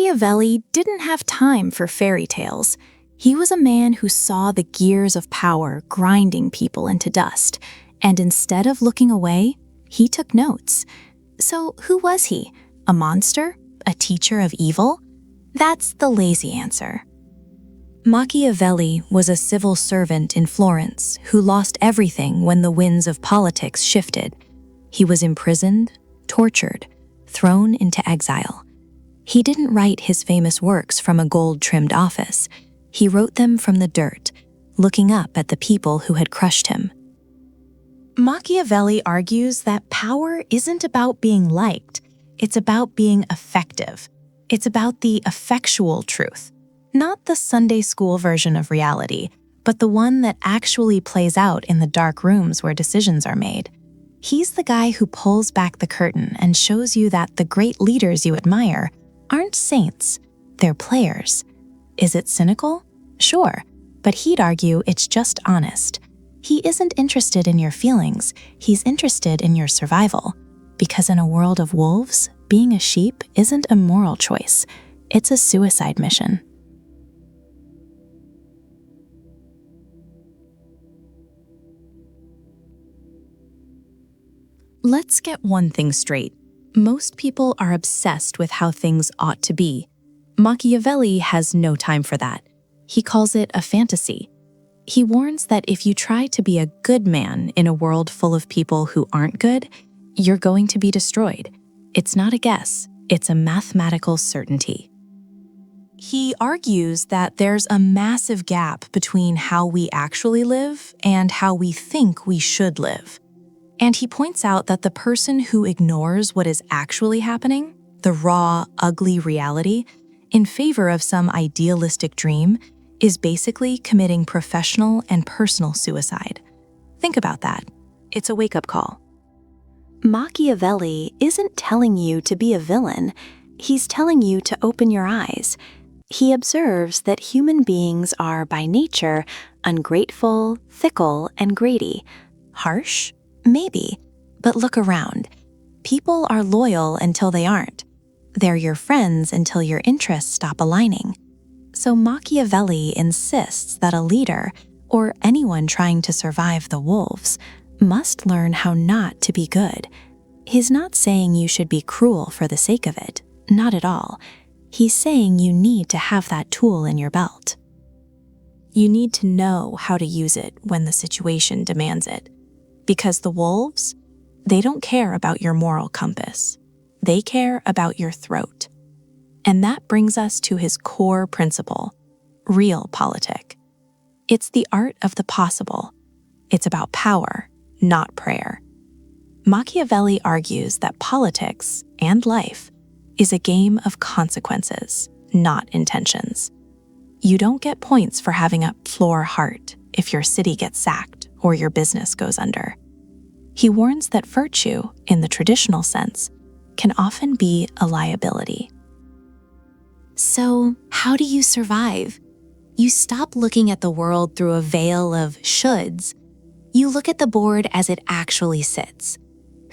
Machiavelli didn't have time for fairy tales. He was a man who saw the gears of power grinding people into dust, and instead of looking away, he took notes. So who was he? A monster? A teacher of evil? That's the lazy answer. Machiavelli was a civil servant in Florence who lost everything when the winds of politics shifted. He was imprisoned, tortured, thrown into exile. He didn't write his famous works from a gold-trimmed office. He wrote them from the dirt, looking up at the people who had crushed him. Machiavelli argues that power isn't about being liked. It's about being effective. It's about the effectual truth, not the Sunday school version of reality, but the one that actually plays out in the dark rooms where decisions are made. He's the guy who pulls back the curtain and shows you that the great leaders you admire aren't saints, they're players. Is it cynical? Sure, but he'd argue it's just honest. He isn't interested in your feelings, he's interested in your survival. Because in a world of wolves, being a sheep isn't a moral choice, it's a suicide mission. Let's get one thing straight. Most people are obsessed with how things ought to be. Machiavelli has no time for that. He calls it a fantasy. He warns that if you try to be a good man in a world full of people who aren't good, you're going to be destroyed. It's not a guess, it's a mathematical certainty. He argues that there's a massive gap between how we actually live and how we think we should live. And he points out that the person who ignores what is actually happening, the raw, ugly reality, in favor of some idealistic dream, is basically committing professional and personal suicide. Think about that. It's a wake-up call. Machiavelli isn't telling you to be a villain. He's telling you to open your eyes. He observes that human beings are, by nature, ungrateful, fickle, and greedy. Harsh? Maybe. But look around. People are loyal until they aren't. They're your friends until your interests stop aligning. So Machiavelli insists that a leader, or anyone trying to survive the wolves, must learn how not to be good. He's not saying you should be cruel for the sake of it. Not at all. He's saying you need to have that tool in your belt. You need to know how to use it when the situation demands it. Because the wolves, they don't care about your moral compass. They care about your throat. And that brings us to his core principle, realpolitik. It's the art of the possible. It's about power, not prayer. Machiavelli argues that politics and life is a game of consequences, not intentions. You don't get points for having a floor heart if your city gets sacked or your business goes under. He warns that virtue, in the traditional sense, can often be a liability. So, how do you survive? You stop looking at the world through a veil of shoulds. You look at the board as it actually sits.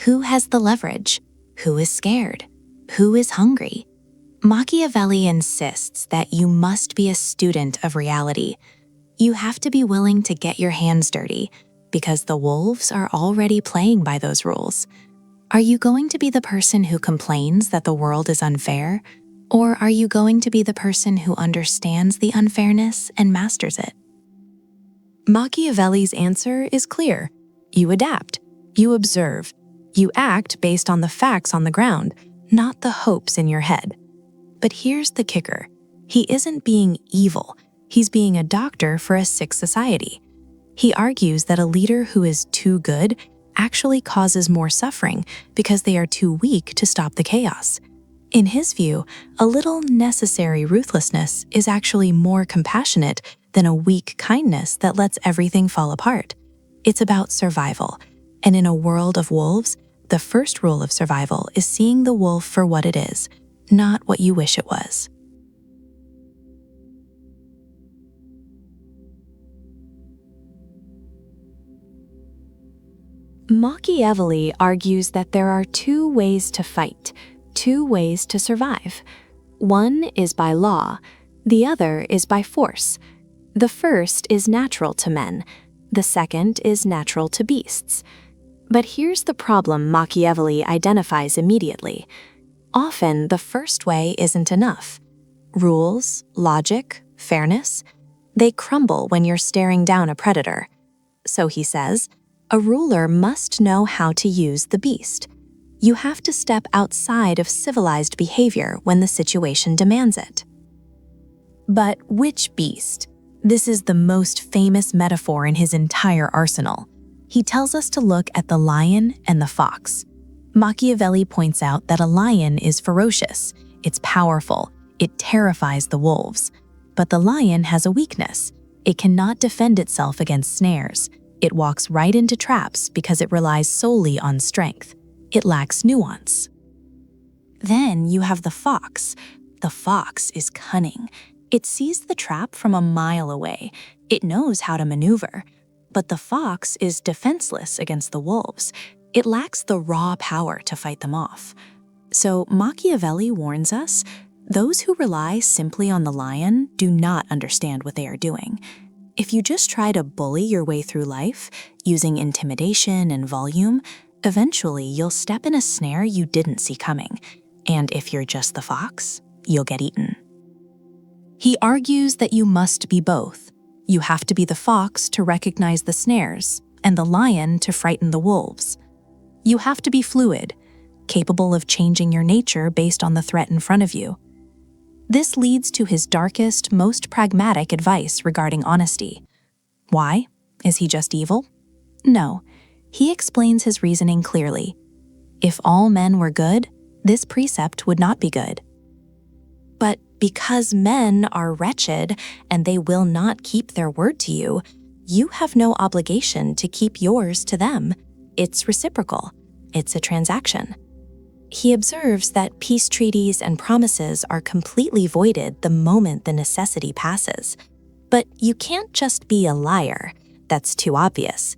Who has the leverage? Who is scared? Who is hungry? Machiavelli insists that you must be a student of reality. You have to be willing to get your hands dirty, because the wolves are already playing by those rules. Are you going to be the person who complains that the world is unfair? Or are you going to be the person who understands the unfairness and masters it? Machiavelli's answer is clear. You adapt. You observe. You act based on the facts on the ground, not the hopes in your head. But here's the kicker. He isn't being evil. He's being a doctor for a sick society. He argues that a leader who is too good actually causes more suffering because they are too weak to stop the chaos. In his view, a little necessary ruthlessness is actually more compassionate than a weak kindness that lets everything fall apart. It's about survival. And in a world of wolves, the first rule of survival is seeing the wolf for what it is, not what you wish it was. Machiavelli argues that there are two ways to fight, two ways to survive. One is by law, the other is by force. The first is natural to men, the second is natural to beasts. But here's the problem Machiavelli identifies immediately. Often, the first way isn't enough. Rules, logic, fairness, they crumble when you're staring down a predator. So he says, a ruler must know how to use the beast. You have to step outside of civilized behavior when the situation demands it. But which beast? This is the most famous metaphor in his entire arsenal. He tells us to look at the lion and the fox. Machiavelli points out that a lion is ferocious, it's powerful, it terrifies the wolves. But the lion has a weakness. It cannot defend itself against snares. It walks right into traps because it relies solely on strength. It lacks nuance. Then you have the fox. The fox is cunning. It sees the trap from a mile away. It knows how to maneuver. But the fox is defenseless against the wolves. It lacks the raw power to fight them off. So Machiavelli warns us, those who rely simply on the lion do not understand what they are doing. If you just try to bully your way through life, using intimidation and volume, eventually you'll step in a snare you didn't see coming. And if you're just the fox, you'll get eaten. He argues that you must be both. You have to be the fox to recognize the snares, and the lion to frighten the wolves. You have to be fluid, capable of changing your nature based on the threat in front of you. This leads to his darkest, most pragmatic advice regarding honesty. Why? Is he just evil? No. He explains his reasoning clearly. If all men were good, this precept would not be good. But because men are wretched and they will not keep their word to you, you have no obligation to keep yours to them. It's reciprocal. It's a transaction. He observes that peace treaties and promises are completely voided the moment the necessity passes. But you can't just be a liar. That's too obvious.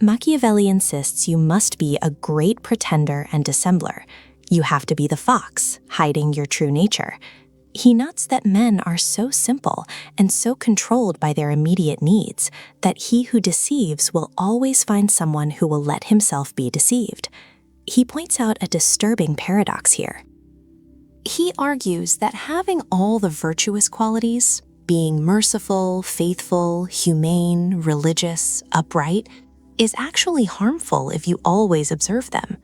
Machiavelli insists you must be a great pretender and dissembler. You have to be the fox, hiding your true nature. He notes that men are so simple and so controlled by their immediate needs that he who deceives will always find someone who will let himself be deceived. He points out a disturbing paradox here. He argues that having all the virtuous qualities, being merciful, faithful, humane, religious, upright, is actually harmful if you always observe them.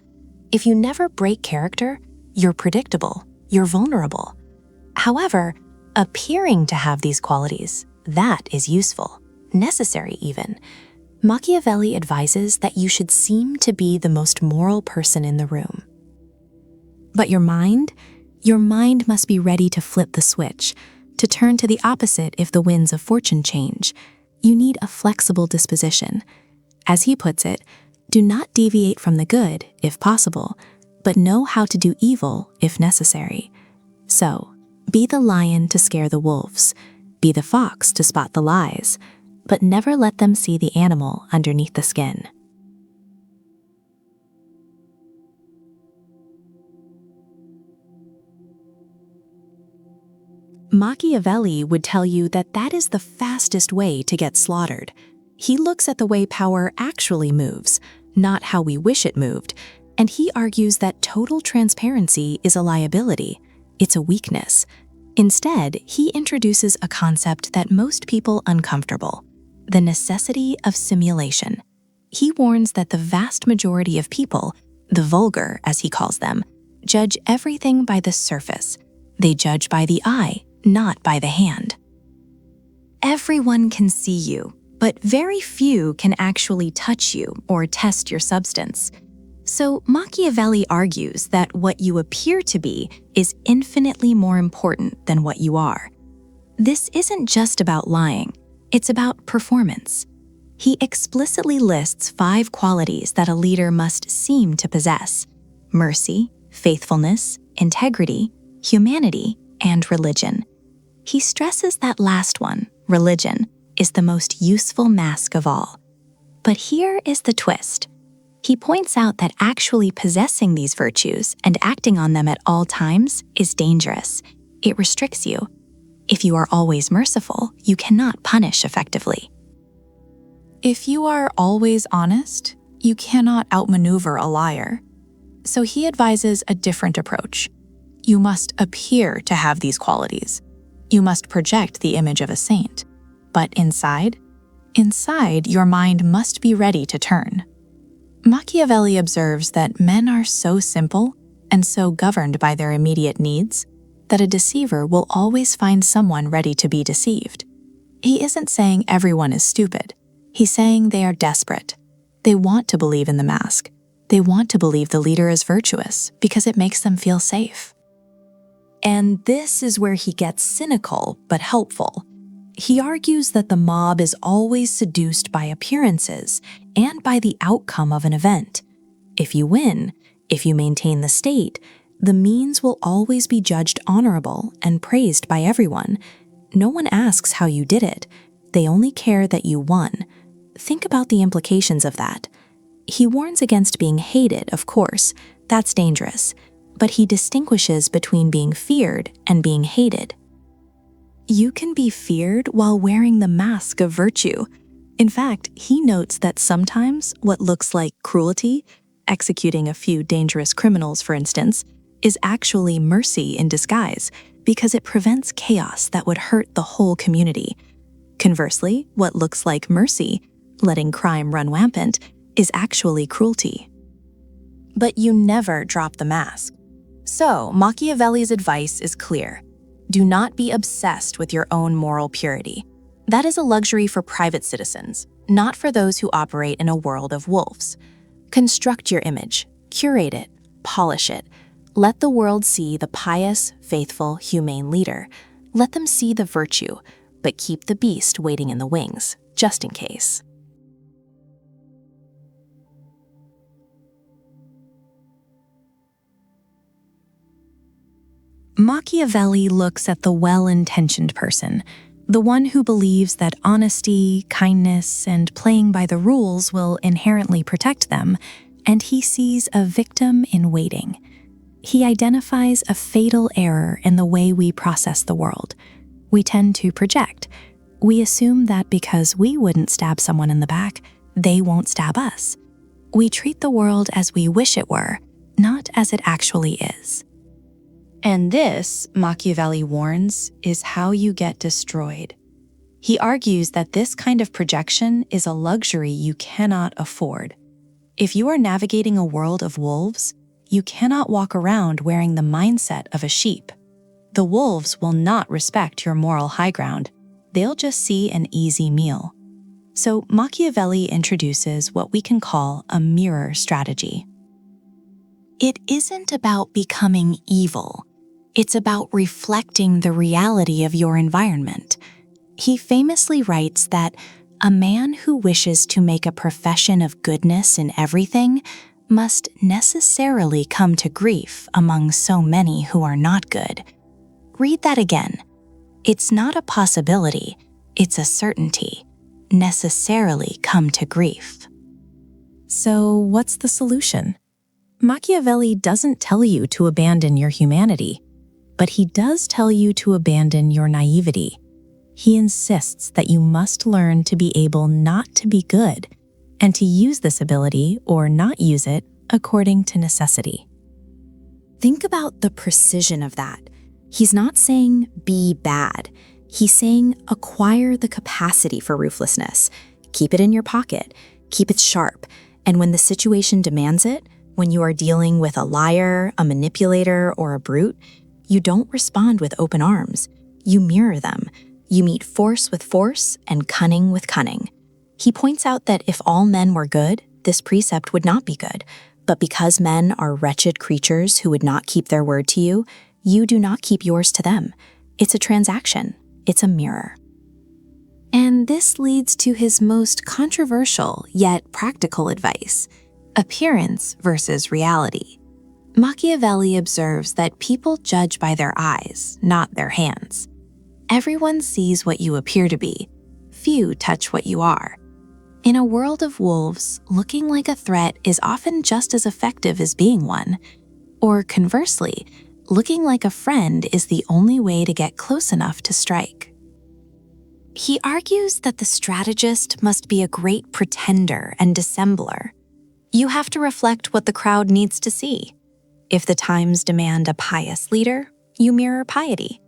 If you never break character, you're predictable, you're vulnerable. However, appearing to have these qualities, that is useful, necessary even. Machiavelli advises that you should seem to be the most moral person in the room. But your mind must be ready to flip the switch, to turn to the opposite if the winds of fortune change. You need a flexible disposition. As he puts it, do not deviate from the good, if possible, but know how to do evil if necessary. So, be the lion to scare the wolves, be the fox to spot the lies, but never let them see the animal underneath the skin. Machiavelli would tell you that that is the fastest way to get slaughtered. He looks at the way power actually moves, not how we wish it moved, and he argues that total transparency is a liability. It's a weakness. Instead, he introduces a concept that most people uncomfortable, the necessity of simulation. He warns that the vast majority of people, the vulgar as he calls them, judge everything by the surface. They judge by the eye, not by the hand. Everyone can see you, but very few can actually touch you or test your substance. So Machiavelli argues that what you appear to be is infinitely more important than what you are. This isn't just about lying, it's about performance. He explicitly lists 5 qualities that a leader must seem to possess: mercy, faithfulness, integrity, humanity, and religion. He stresses that last one, religion, is the most useful mask of all. But here is the twist. He points out that actually possessing these virtues and acting on them at all times is dangerous. It restricts you. If you are always merciful, you cannot punish effectively. If you are always honest, you cannot outmaneuver a liar. So he advises a different approach. You must appear to have these qualities. You must project the image of a saint. But inside, your mind must be ready to turn. Machiavelli observes that men are so simple and so governed by their immediate needs that a deceiver will always find someone ready to be deceived. He isn't saying everyone is stupid. He's saying they are desperate. They want to believe in the mask. They want to believe the leader is virtuous because it makes them feel safe. And this is where he gets cynical but helpful. He argues that the mob is always seduced by appearances and by the outcome of an event. If you win, if you maintain the state, the means will always be judged honorable and praised by everyone. No one asks how you did it. They only care that you won. Think about the implications of that. He warns against being hated, of course. That's dangerous. But he distinguishes between being feared and being hated. You can be feared while wearing the mask of virtue. In fact, he notes that sometimes what looks like cruelty, executing a few dangerous criminals, for instance, is actually mercy in disguise because it prevents chaos that would hurt the whole community. Conversely, what looks like mercy, letting crime run rampant, is actually cruelty. But you never drop the mask. So, Machiavelli's advice is clear. Do not be obsessed with your own moral purity. That is a luxury for private citizens, not for those who operate in a world of wolves. Construct your image, curate it, polish it. Let the world see the pious, faithful, humane leader. Let them see the virtue, but keep the beast waiting in the wings, just in case. Machiavelli looks at the well-intentioned person, the one who believes that honesty, kindness, and playing by the rules will inherently protect them, and he sees a victim in waiting. He identifies a fatal error in the way we process the world. We tend to project. We assume that because we wouldn't stab someone in the back, they won't stab us. We treat the world as we wish it were, not as it actually is. And this, Machiavelli warns, is how you get destroyed. He argues that this kind of projection is a luxury you cannot afford. If you are navigating a world of wolves, you cannot walk around wearing the mindset of a sheep. The wolves will not respect your moral high ground. They'll just see an easy meal. So Machiavelli introduces what we can call a mirror strategy. It isn't about becoming evil. It's about reflecting the reality of your environment. He famously writes that a man who wishes to make a profession of goodness in everything must necessarily come to grief among so many who are not good. Read that again. It's not a possibility, it's a certainty. Necessarily come to grief. So what's the solution? Machiavelli doesn't tell you to abandon your humanity, but he does tell you to abandon your naivety. He insists that you must learn to be able not to be good and to use this ability or not use it according to necessity. Think about the precision of that. He's not saying be bad. He's saying acquire the capacity for ruthlessness. Keep it in your pocket. Keep it sharp. And when the situation demands it, when you are dealing with a liar, a manipulator, or a brute, you don't respond with open arms. You mirror them. You meet force with force and cunning with cunning. He points out that if all men were good, this precept would not be good. But because men are wretched creatures who would not keep their word to you, you do not keep yours to them. It's a transaction. It's a mirror. And this leads to his most controversial yet practical advice: appearance versus reality. Machiavelli observes that people judge by their eyes, not their hands. Everyone sees what you appear to be. Few touch what you are. In a world of wolves, looking like a threat is often just as effective as being one. Or conversely, looking like a friend is the only way to get close enough to strike. He argues that the strategist must be a great pretender and dissembler. You have to reflect what the crowd needs to see. If the times demand a pious leader, you mirror piety.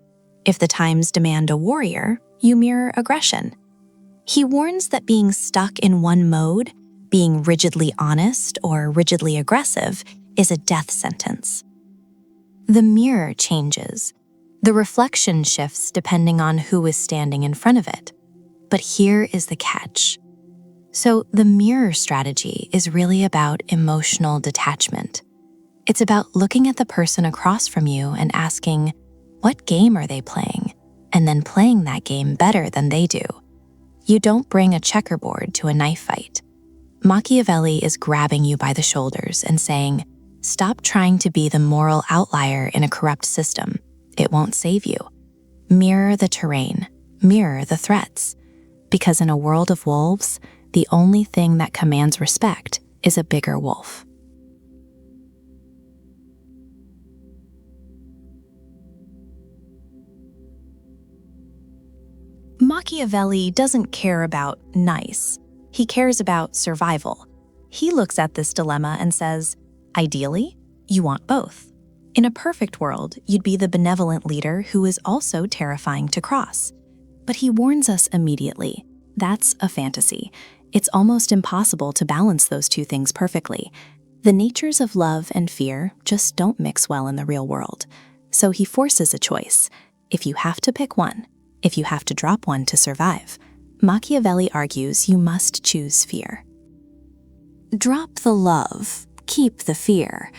If the times demand a warrior, you mirror aggression. He warns that being stuck in one mode, being rigidly honest or rigidly aggressive, is a death sentence. The mirror changes. The reflection shifts depending on who is standing in front of it. But here is the catch. So the mirror strategy is really about emotional detachment. It's about looking at the person across from you and asking, what game are they playing? And then playing that game better than they do. You don't bring a checkerboard to a knife fight. Machiavelli is grabbing you by the shoulders and saying, stop trying to be the moral outlier in a corrupt system. It won't save you. Mirror the terrain, mirror the threats. Because in a world of wolves, the only thing that commands respect is a bigger wolf. Machiavelli doesn't care about nice. He cares about survival. He looks at this dilemma and says, ideally, you want both. In a perfect world, you'd be the benevolent leader who is also terrifying to cross. But he warns us immediately. That's a fantasy. It's almost impossible to balance those two things perfectly. The natures of love and fear just don't mix well in the real world. So he forces a choice. If you have to pick one, if you have to drop one to survive, Machiavelli argues you must choose fear. Drop the love, keep the fear.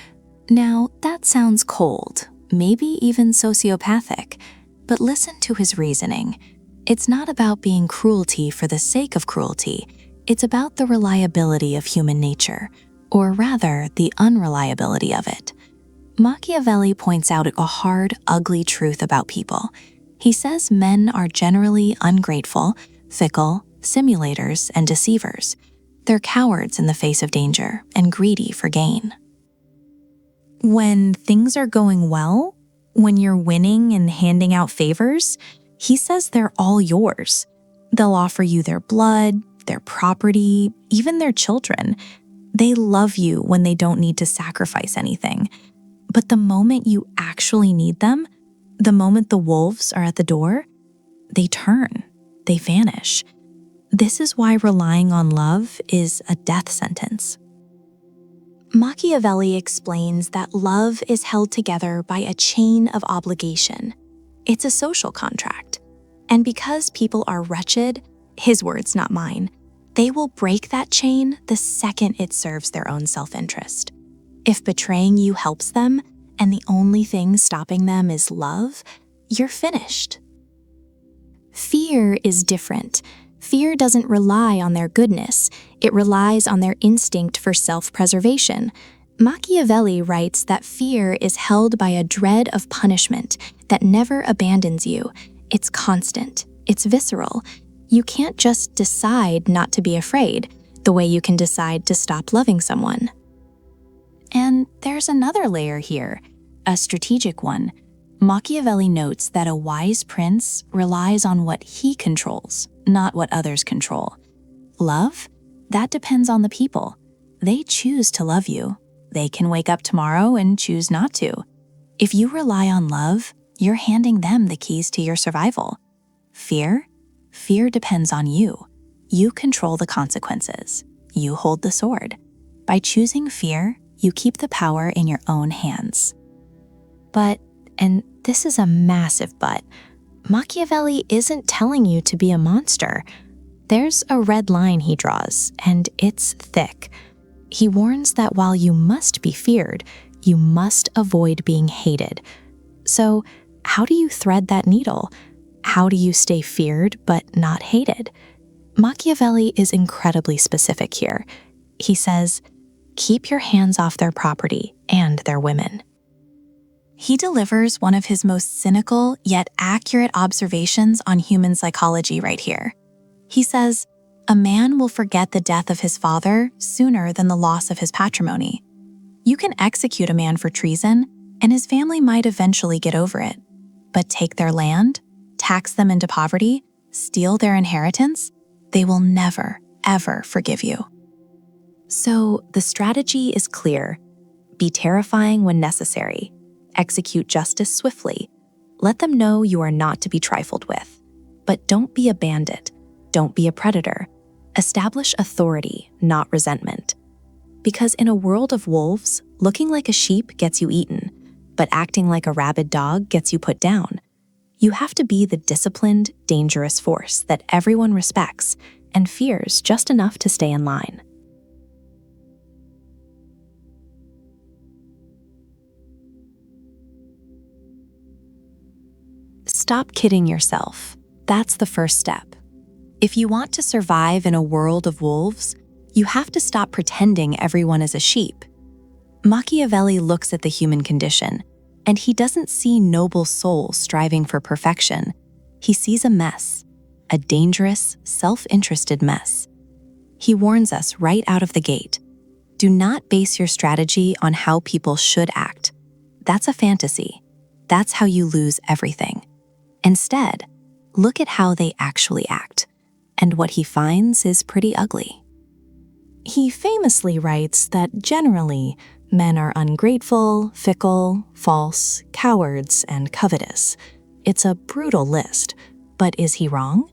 Now, that sounds cold, maybe even sociopathic, but listen to his reasoning. It's not about being cruelty for the sake of cruelty. It's about the reliability of human nature, or rather, the unreliability of it. Machiavelli points out a hard, ugly truth about people. He says men are generally ungrateful, fickle, simulators, and deceivers. They're cowards in the face of danger and greedy for gain. When things are going well, when you're winning and handing out favors, he says they're all yours. They'll offer you their blood, their property, even their children. They love you when they don't need to sacrifice anything. But the moment you actually need them, the moment the wolves are at the door, they turn, they vanish. This is why relying on love is a death sentence. Machiavelli explains that love is held together by a chain of obligation. It's a social contract. And because people are wretched, his words, not mine, they will break that chain the second it serves their own self-interest. If betraying you helps them, and the only thing stopping them is love, you're finished. Fear is different. Fear doesn't rely on their goodness. It relies on their instinct for self-preservation. Machiavelli writes that fear is held by a dread of punishment that never abandons you. It's constant. It's visceral. You can't just decide not to be afraid, the way you can decide to stop loving someone. And there's another layer here, a strategic one. Machiavelli notes that a wise prince relies on what he controls, not what others control. Love? That depends on the people. They choose to love you. They can wake up tomorrow and choose not to. If you rely on love, you're handing them the keys to your survival. Fear? Fear depends on you. You control the consequences. You hold the sword. By choosing fear, you keep the power in your own hands. But, and this is a massive but, Machiavelli isn't telling you to be a monster. There's a red line he draws, and it's thick. He warns that while you must be feared, you must avoid being hated. So, how do you thread that needle? How do you stay feared but not hated? Machiavelli is incredibly specific here. He says, keep your hands off their property and their women. He delivers one of his most cynical yet accurate observations on human psychology right here. He says, a man will forget the death of his father sooner than the loss of his patrimony. You can execute a man for treason, and his family might eventually get over it. But take their land, tax them into poverty, steal their inheritance, they will never, ever forgive you. So the strategy is clear. Be terrifying when necessary. Execute justice swiftly. Let them know you are not to be trifled with. But don't be a bandit. Don't be a predator. Establish authority, not resentment. Because in a world of wolves, looking like a sheep gets you eaten, but acting like a rabid dog gets you put down. You have to be the disciplined, dangerous force that everyone respects and fears just enough to stay in line. Stop kidding yourself. That's the first step. If you want to survive in a world of wolves, you have to stop pretending everyone is a sheep. Machiavelli looks at the human condition, and he doesn't see noble souls striving for perfection. He sees a mess, a dangerous, self-interested mess. He warns us right out of the gate. Do not base your strategy on how people should act. That's a fantasy. That's how you lose everything. Instead, look at how they actually act, and what he finds is pretty ugly. He famously writes that generally, men are ungrateful, fickle, false, cowards, and covetous. It's a brutal list, but is he wrong?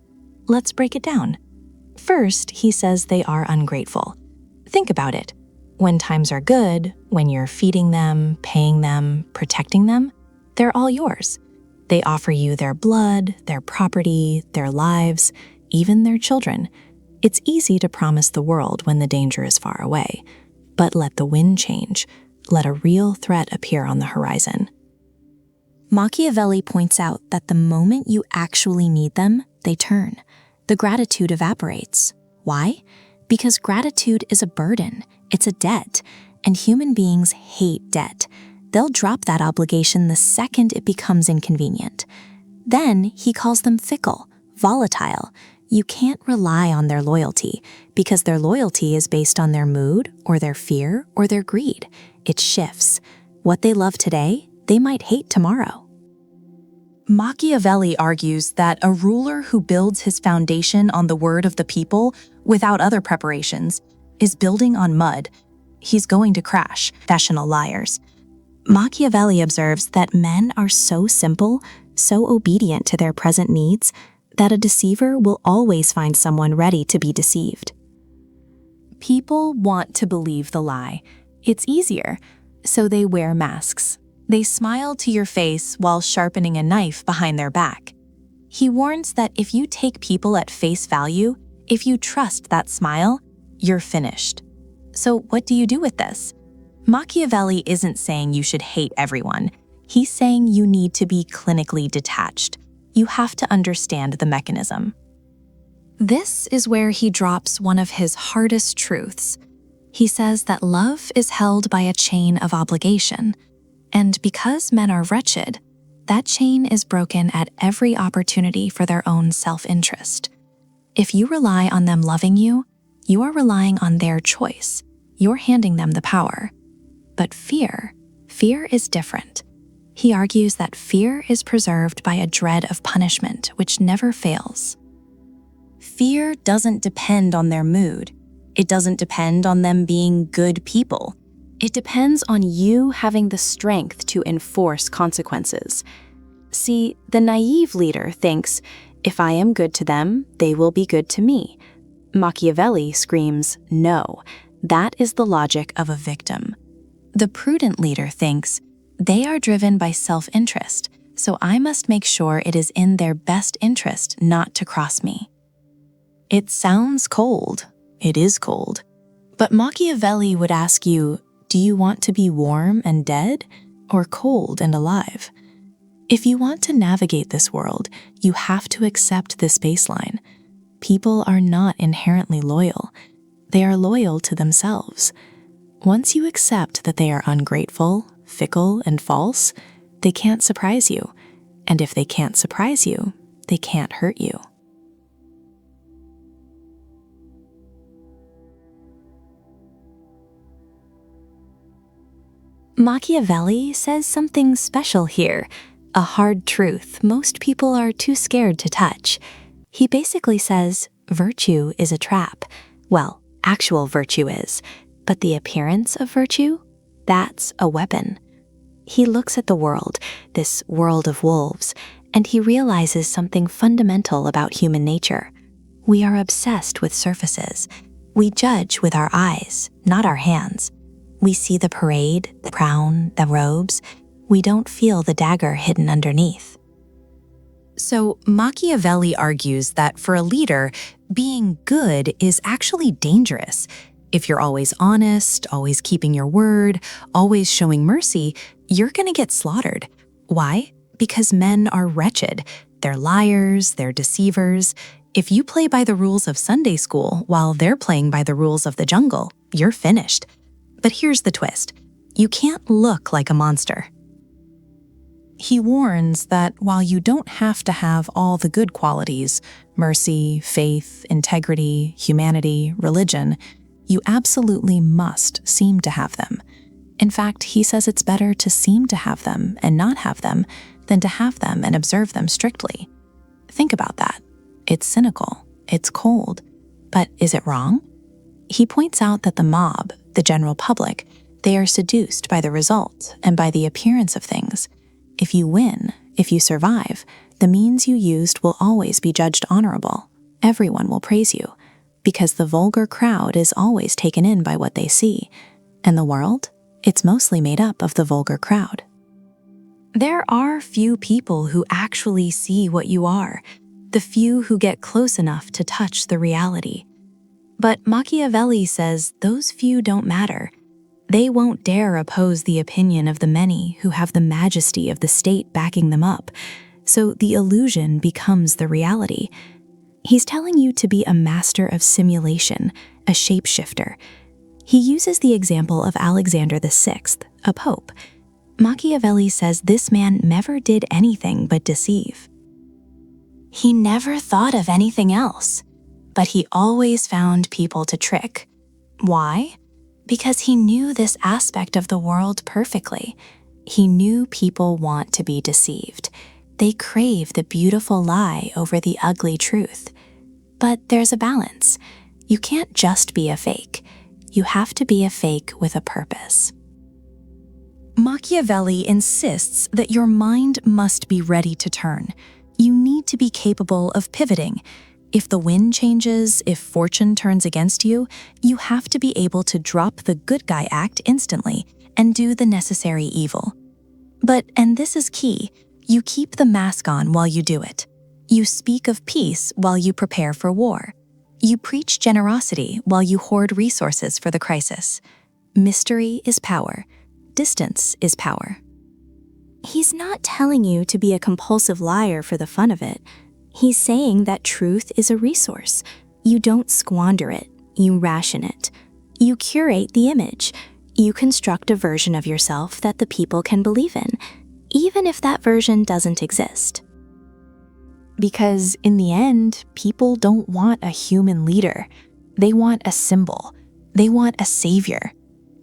Let's break it down. First, he says they are ungrateful. Think about it. When times are good, when you're feeding them, paying them, protecting them, they're all yours. They offer you their blood, their property, their lives, even their children. It's easy to promise the world when the danger is far away. But let the wind change. Let a real threat appear on the horizon. Machiavelli points out that the moment you actually need them, they turn. The gratitude evaporates. Why? Because gratitude is a burden. It's a debt. And human beings hate debt. They'll drop that obligation the second it becomes inconvenient. Then he calls them fickle, volatile. You can't rely on their loyalty because their loyalty is based on their mood or their fear or their greed. It shifts. What they love today, they might hate tomorrow. Machiavelli argues that a ruler who builds his foundation on the word of the people without other preparations is building on mud. He's going to crash, professional liars. Machiavelli observes that men are so simple, so obedient to their present needs, that a deceiver will always find someone ready to be deceived. People want to believe the lie. It's easier, so they wear masks. They smile to your face while sharpening a knife behind their back. He warns that if you take people at face value, if you trust that smile, you're finished. So what do you do with this? Machiavelli isn't saying you should hate everyone. He's saying you need to be clinically detached. You have to understand the mechanism. This is where he drops one of his hardest truths. He says that love is held by a chain of obligation. And because men are wretched, that chain is broken at every opportunity for their own self-interest. If you rely on them loving you, you are relying on their choice. You're handing them the power. But fear is different. He argues that fear is preserved by a dread of punishment, which never fails. Fear doesn't depend on their mood. It doesn't depend on them being good people. It depends on you having the strength to enforce consequences. See, the naive leader thinks, if I am good to them, they will be good to me. Machiavelli screams, no, that is the logic of a victim. The prudent leader thinks, they are driven by self-interest, so I must make sure it is in their best interest not to cross me. It sounds cold. It is cold. But Machiavelli would ask you, do you want to be warm and dead or cold and alive? If you want to navigate this world, you have to accept this baseline. People are not inherently loyal. They are loyal to themselves. Once you accept that they are ungrateful, fickle, and false, they can't surprise you. And if they can't surprise you, they can't hurt you. Machiavelli says something special here, a hard truth most people are too scared to touch. He basically says virtue is a trap. Well, actual virtue is, but the appearance of virtue, that's a weapon. He looks at the world, this world of wolves, and he realizes something fundamental about human nature. We are obsessed with surfaces. We judge with our eyes, not our hands. We see the parade, the crown, the robes. We don't feel the dagger hidden underneath. So Machiavelli argues that for a leader, being good is actually dangerous. If you're always honest, always keeping your word, always showing mercy, you're going to get slaughtered. Why? Because men are wretched. They're liars, they're deceivers. If you play by the rules of Sunday school while they're playing by the rules of the jungle, you're finished. But here's the twist. You can't look like a monster. He warns that while you don't have to have all the good qualities, mercy, faith, integrity, humanity, religion, you absolutely must seem to have them. In fact, he says it's better to seem to have them and not have them than to have them and observe them strictly. Think about that. It's cynical, it's cold, but is it wrong? He points out that the mob, the general public, they are seduced by the result and by the appearance of things. If you win, if you survive, the means you used will always be judged honorable. Everyone will praise you, because the vulgar crowd is always taken in by what they see, and the world, it's mostly made up of the vulgar crowd. There are few people who actually see what you are, the few who get close enough to touch the reality. But Machiavelli says those few don't matter. They won't dare oppose the opinion of the many who have the majesty of the state backing them up, so the illusion becomes the reality. He's telling you to be a master of simulation, a shapeshifter. He uses the example of Alexander VI, a pope. Machiavelli says this man never did anything but deceive. He never thought of anything else, but he always found people to trick. Why? Because he knew this aspect of the world perfectly. He knew people want to be deceived. They crave the beautiful lie over the ugly truth. But there's a balance. You can't just be a fake. You have to be a fake with a purpose. Machiavelli insists that your mind must be ready to turn. You need to be capable of pivoting. If the wind changes, if fortune turns against you, you have to be able to drop the good guy act instantly and do the necessary evil. But, and this is key, you keep the mask on while you do it. You speak of peace while you prepare for war. You preach generosity while you hoard resources for the crisis. Mystery is power. Distance is power. He's not telling you to be a compulsive liar for the fun of it. He's saying that truth is a resource. You don't squander it. You ration it. You curate the image. You construct a version of yourself that the people can believe in, even if that version doesn't exist. Because in the end, people don't want a human leader. They want a symbol. They want a savior.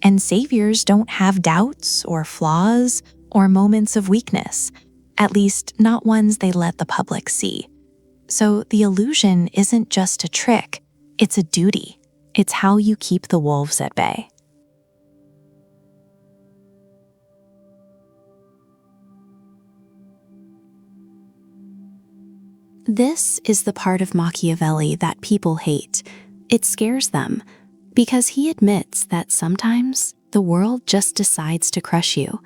And saviors don't have doubts or flaws or moments of weakness, at least not ones they let the public see. So the illusion isn't just a trick, it's a duty. It's how you keep the wolves at bay. This is the part of Machiavelli that people hate. It scares them, because he admits that sometimes the world just decides to crush you.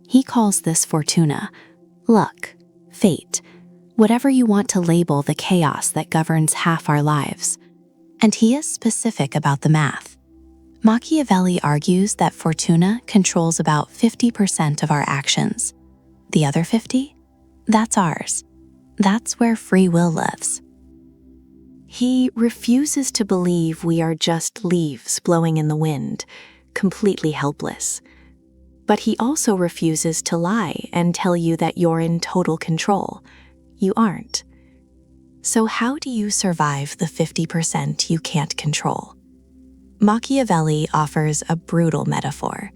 He calls this Fortuna, luck, fate, whatever you want to label the chaos that governs half our lives. And he is specific about the math. Machiavelli argues that Fortuna controls about 50% of our actions. The other 50? That's ours. That's where free will lives. He refuses to believe we are just leaves blowing in the wind, completely helpless. But he also refuses to lie and tell you that you're in total control. You aren't. So how do you survive the 50% you can't control? Machiavelli offers a brutal metaphor.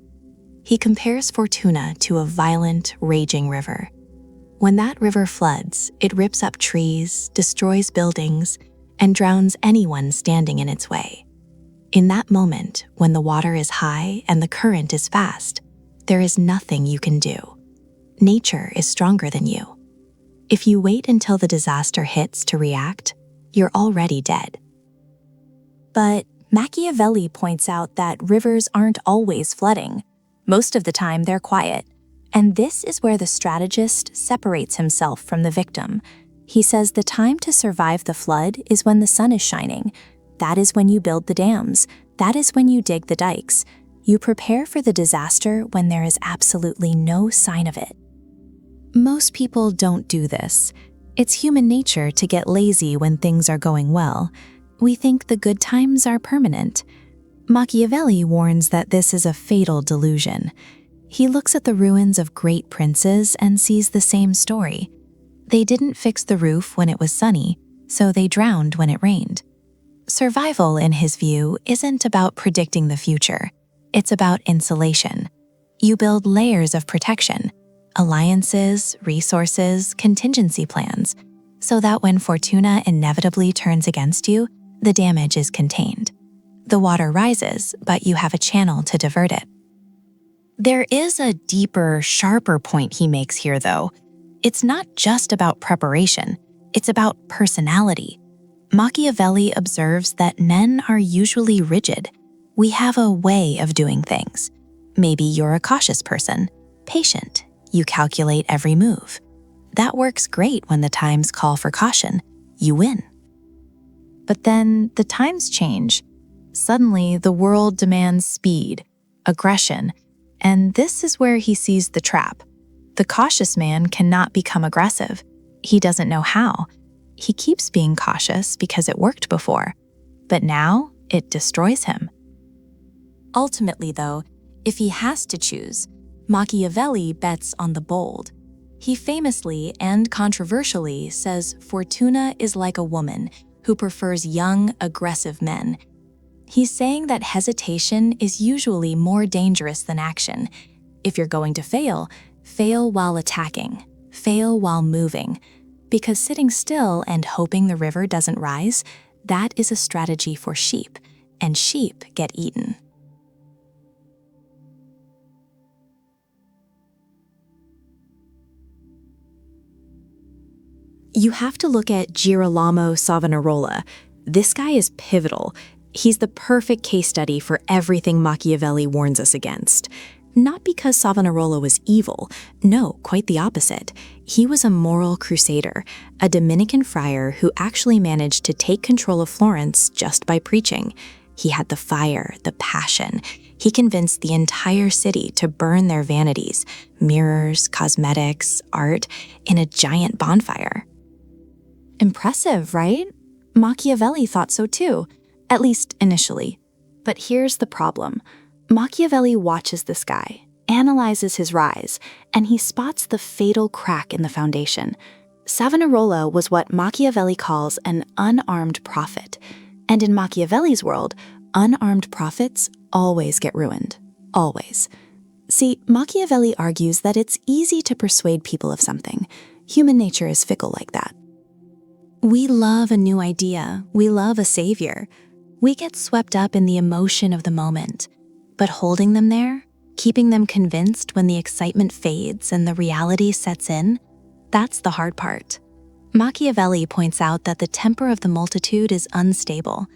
He compares Fortuna to a violent, raging river. When that river floods, it rips up trees, destroys buildings, and drowns anyone standing in its way. In that moment, when the water is high and the current is fast, there is nothing you can do. Nature is stronger than you. If you wait until the disaster hits to react, you're already dead. But Machiavelli points out that rivers aren't always flooding. Most of the time, they're quiet. And this is where the strategist separates himself from the victim. He says the time to survive the flood is when the sun is shining. That is when you build the dams. That is when you dig the dikes. You prepare for the disaster when there is absolutely no sign of it. Most people don't do this. It's human nature to get lazy when things are going well. We think the good times are permanent. Machiavelli warns that this is a fatal delusion. He looks at the ruins of great princes and sees the same story. They didn't fix the roof when it was sunny, so they drowned when it rained. Survival, in his view, isn't about predicting the future. It's about insulation. You build layers of protection, alliances, resources, contingency plans, so that when Fortuna inevitably turns against you, the damage is contained. The water rises, but you have a channel to divert it. There is a deeper, sharper point he makes here, though. It's not just about preparation, it's about personality. Machiavelli observes that men are usually rigid. We have a way of doing things. Maybe you're a cautious person, patient. You calculate every move. That works great when the times call for caution. You win. But then the times change. Suddenly, the world demands speed, aggression, and this is where he sees the trap. The cautious man cannot become aggressive. He doesn't know how. He keeps being cautious because it worked before, but now it destroys him. Ultimately, though, if he has to choose, Machiavelli bets on the bold. He famously and controversially says Fortuna is like a woman who prefers young, aggressive men. He's saying that hesitation is usually more dangerous than action. If you're going to fail, fail while attacking, fail while moving. Because sitting still and hoping the river doesn't rise, that is a strategy for sheep, and sheep get eaten. You have to look at Girolamo Savonarola. This guy is pivotal. He's the perfect case study for everything Machiavelli warns us against. Not because Savonarola was evil. No, quite the opposite. He was a moral crusader, a Dominican friar who actually managed to take control of Florence just by preaching. He had the fire, the passion. He convinced the entire city to burn their vanities, mirrors, cosmetics, art, in a giant bonfire. Impressive, right? Machiavelli thought so too, at least initially. But here's the problem. Machiavelli watches this guy, analyzes his rise, and he spots the fatal crack in the foundation. Savonarola was what Machiavelli calls an unarmed prophet. And in Machiavelli's world, unarmed prophets always get ruined. Always. See, Machiavelli argues that it's easy to persuade people of something. Human nature is fickle like that. We love a new idea. We love a savior. We get swept up in the emotion of the moment. But holding them there, keeping them convinced when the excitement fades and the reality sets in, that's the hard part. Machiavelli points out that the temper of the multitude is unstable.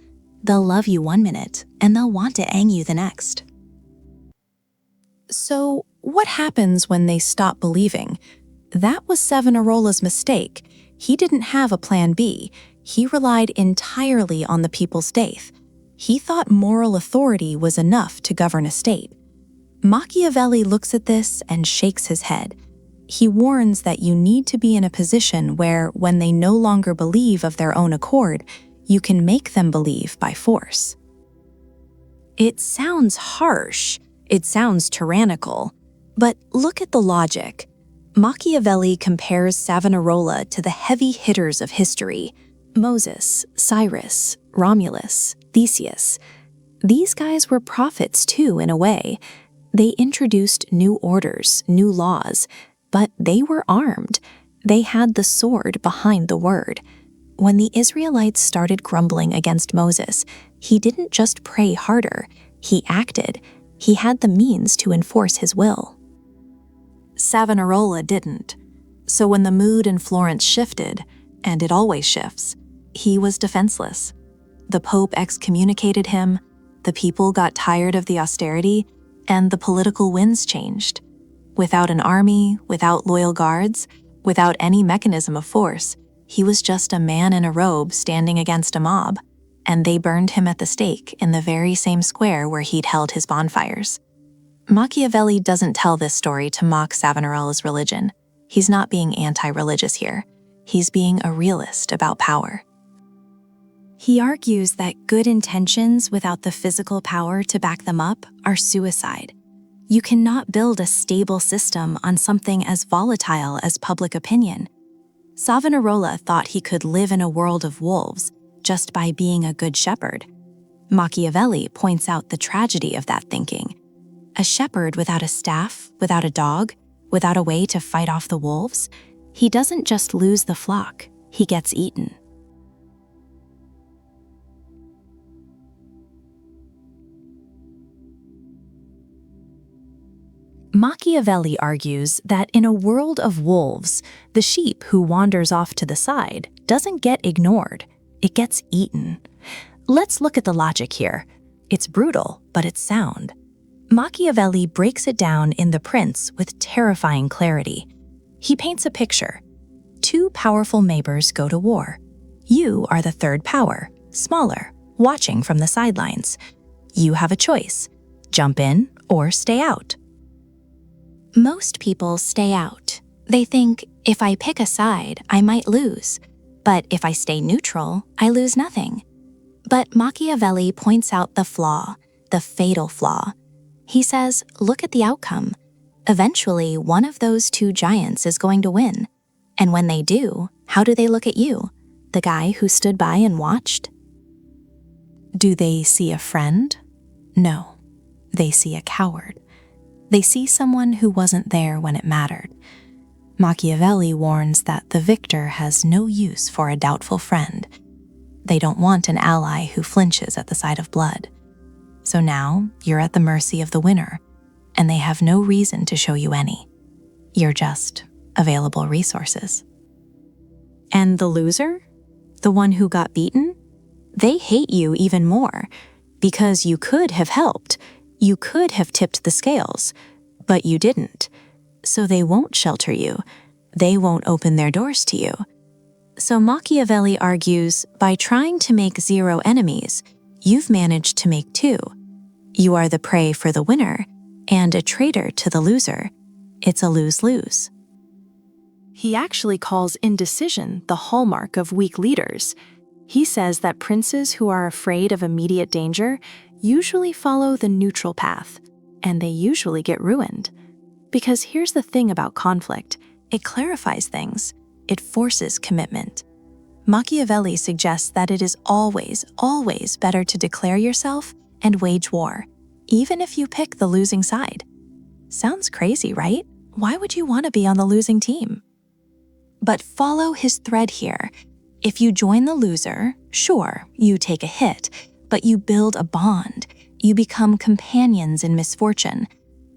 They'll love you one minute, and they'll want to ang you the next. So, what happens when they stop believing? That was Savonarola's mistake. He didn't have a plan B. He relied entirely on the people's faith. He thought moral authority was enough to govern a state. Machiavelli looks at this and shakes his head. He warns that you need to be in a position where, when they no longer believe of their own accord, you can make them believe by force. It sounds harsh. It sounds tyrannical. But look at the logic. Machiavelli compares Savonarola to the heavy hitters of history: Moses, Cyrus, Romulus, Theseus. These guys were prophets too, in a way. They introduced new orders, new laws, but they were armed. They had the sword behind the word. When the Israelites started grumbling against Moses, he didn't just pray harder, he acted. He had the means to enforce his will. Savonarola didn't. So when the mood in Florence shifted, and it always shifts, he was defenseless. The Pope excommunicated him, the people got tired of the austerity, and the political winds changed. Without an army, without loyal guards, without any mechanism of force, he was just a man in a robe standing against a mob, and they burned him at the stake in the very same square where he'd held his bonfires. Machiavelli doesn't tell this story to mock Savonarola's religion. He's not being anti-religious here. He's being a realist about power. He argues that good intentions without the physical power to back them up are suicide. You cannot build a stable system on something as volatile as public opinion. Savonarola thought he could live in a world of wolves just by being a good shepherd. Machiavelli points out the tragedy of that thinking. A shepherd without a staff, without a dog, without a way to fight off the wolves, he doesn't just lose the flock, he gets eaten. Machiavelli argues that in a world of wolves, the sheep who wanders off to the side doesn't get ignored, it gets eaten. Let's look at the logic here. It's brutal, but it's sound. Machiavelli breaks it down in The Prince with terrifying clarity. He paints a picture. Two powerful neighbors go to war. You are the third power, smaller, watching from the sidelines. You have a choice: jump in or stay out. Most people stay out. They think, if I pick a side, I might lose. But if I stay neutral, I lose nothing. But Machiavelli points out the flaw, the fatal flaw. He says, look at the outcome. Eventually, one of those two giants is going to win. And when they do, how do they look at you, the guy who stood by and watched? Do they see a friend? No, they see a coward. They see someone who wasn't there when it mattered. Machiavelli warns that the victor has no use for a doubtful friend. They don't want an ally who flinches at the sight of blood. So now you're at the mercy of the winner, and they have no reason to show you any. You're just available resources. And the loser? The one who got beaten? They hate you even more, because you could have helped. You could have tipped the scales, but you didn't. So they won't shelter you. They won't open their doors to you. So Machiavelli argues, by trying to make zero enemies, you've managed to make two. You are the prey for the winner and a traitor to the loser. It's a lose-lose. He actually calls indecision the hallmark of weak leaders. He says that princes who are afraid of immediate danger usually follow the neutral path, and they usually get ruined. Because here's the thing about conflict, it clarifies things, it forces commitment. Machiavelli suggests that it is always, always better to declare yourself and wage war, even if you pick the losing side. Sounds crazy, right? Why would you want to be on the losing team? But follow his thread here. If you join the loser, sure, you take a hit, but you build a bond. You become companions in misfortune.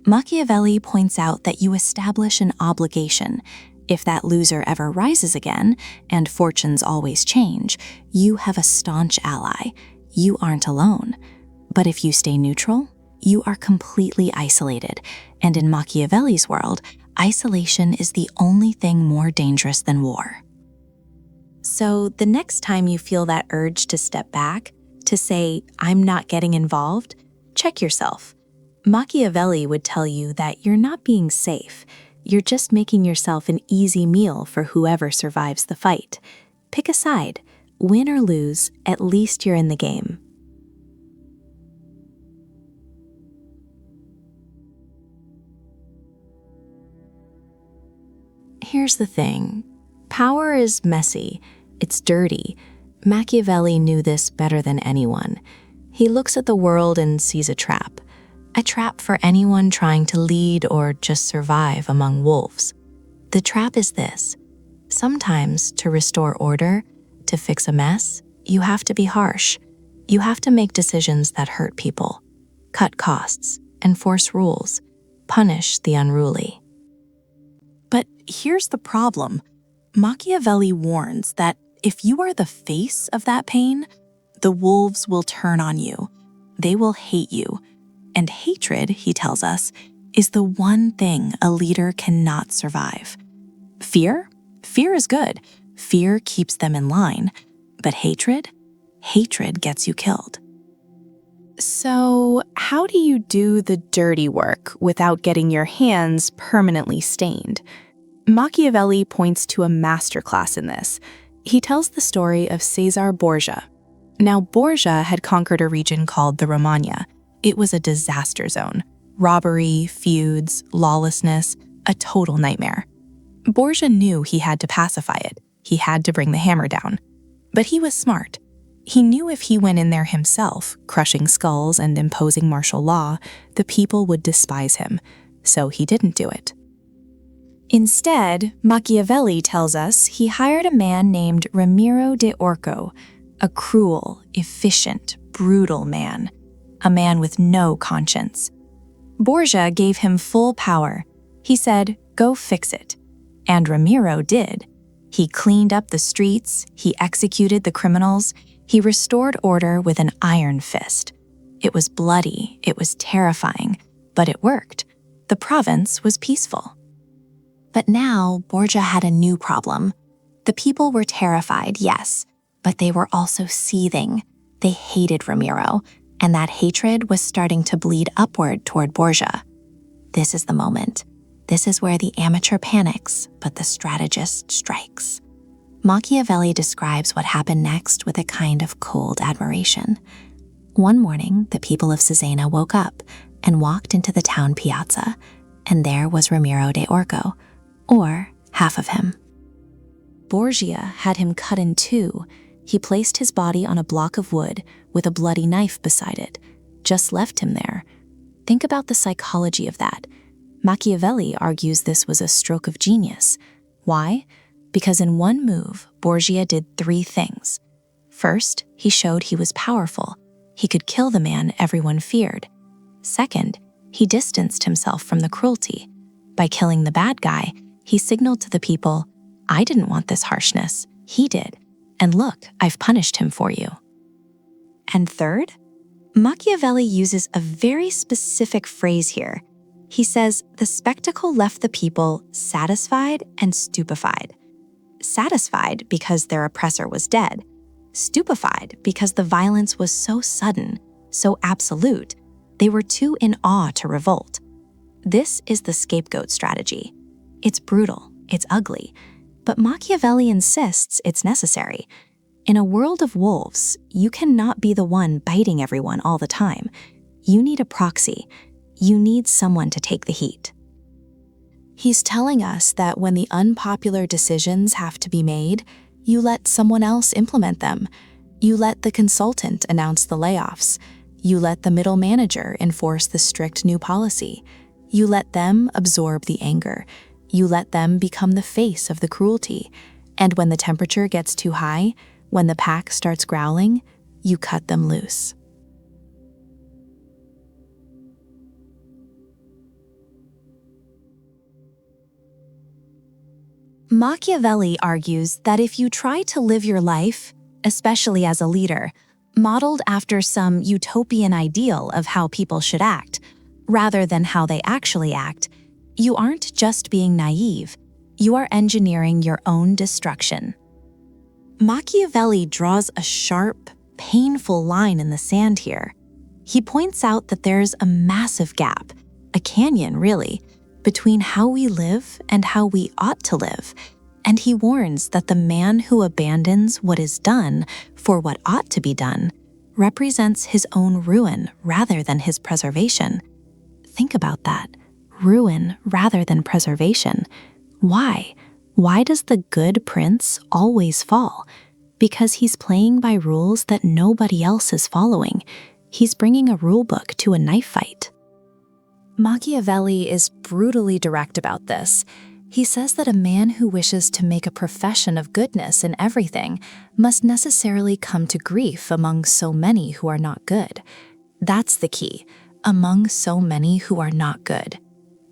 Machiavelli points out that you establish an obligation. If that loser ever rises again, and fortunes always change, you have a staunch ally. You aren't alone. But if you stay neutral, you are completely isolated. And in Machiavelli's world, isolation is the only thing more dangerous than war. So the next time you feel that urge to step back, to say, I'm not getting involved, check yourself. Machiavelli would tell you that you're not being safe. You're just making yourself an easy meal for whoever survives the fight. Pick a side. Win or lose, at least you're in the game. Here's the thing. Power is messy. It's dirty. Machiavelli knew this better than anyone. He looks at the world and sees a trap. a trap for anyone trying to lead or just survive among wolves. The trap is this: sometimes to restore order, to fix a mess, you have to be harsh. You have to make decisions that hurt people, cut costs, enforce rules, punish the unruly. But here's the problem. Machiavelli warns that if you are the face of that pain, the wolves will turn on you. They will hate you. And hatred, he tells us, is the one thing a leader cannot survive. Fear? Fear is good. Fear keeps them in line. But hatred? Hatred gets you killed. So, how do you do the dirty work without getting your hands permanently stained? Machiavelli points to a masterclass in this. He tells the story of Caesar Borgia. Now, Borgia had conquered a region called the Romagna. It was a disaster zone. Robbery, feuds, lawlessness, a total nightmare. Borgia knew he had to pacify it. He had to bring the hammer down. But he was smart. He knew if he went in there himself, crushing skulls and imposing martial law, the people would despise him. So he didn't do it. Instead, Machiavelli tells us he hired a man named Ramiro de Orco, a cruel, efficient, brutal man, a man with no conscience. Borgia gave him full power. He said, "Go fix it." And Ramiro did. He cleaned up the streets, he executed the criminals, he restored order with an iron fist. It was bloody, it was terrifying, but it worked. The province was peaceful. But now, Borgia had a new problem. The people were terrified, yes, but they were also seething. They hated Ramiro, and that hatred was starting to bleed upward toward Borgia. This is the moment. This is where the amateur panics, but the strategist strikes. Machiavelli describes what happened next with a kind of cold admiration. One morning, the people of Cesena woke up and walked into the town piazza, and there was Ramiro de Orco, or half of him. Borgia had him cut in two. He placed his body on a block of wood with a bloody knife beside it, just left him there. Think about the psychology of that. Machiavelli argues this was a stroke of genius. Why? Because in one move, Borgia did three things. First, he showed he was powerful. He could kill the man everyone feared. Second, he distanced himself from the cruelty. By killing the bad guy, he signaled to the people, "I didn't want this harshness. He did. And look, I've punished him for you." And third, Machiavelli uses a very specific phrase here. He says the spectacle left the people satisfied and stupefied. Satisfied because their oppressor was dead. Stupefied because the violence was so sudden, so absolute, they were too in awe to revolt. This is the scapegoat strategy. It's brutal, it's ugly, but Machiavelli insists it's necessary. In a world of wolves, you cannot be the one biting everyone all the time. You need a proxy. You need someone to take the heat. He's telling us that when the unpopular decisions have to be made, you let someone else implement them. You let the consultant announce the layoffs. You let the middle manager enforce the strict new policy. You let them absorb the anger. You let them become the face of the cruelty. And when the temperature gets too high, when the pack starts growling, you cut them loose. Machiavelli argues that if you try to live your life, especially as a leader, modeled after some utopian ideal of how people should act, rather than how they actually act, you aren't just being naive, you are engineering your own destruction. Machiavelli draws a sharp, painful line in the sand here. He points out that there's a massive gap, a canyon really, between how we live and how we ought to live, and he warns that the man who abandons what is done for what ought to be done represents his own ruin rather than his preservation. Think about that. Ruin rather than preservation. Why? Why does the good prince always fall? Because he's playing by rules that nobody else is following. He's bringing a rule book to a knife fight. Machiavelli is brutally direct about this. He says that a man who wishes to make a profession of goodness in everything must necessarily come to grief among so many who are not good. That's the key, among so many who are not good.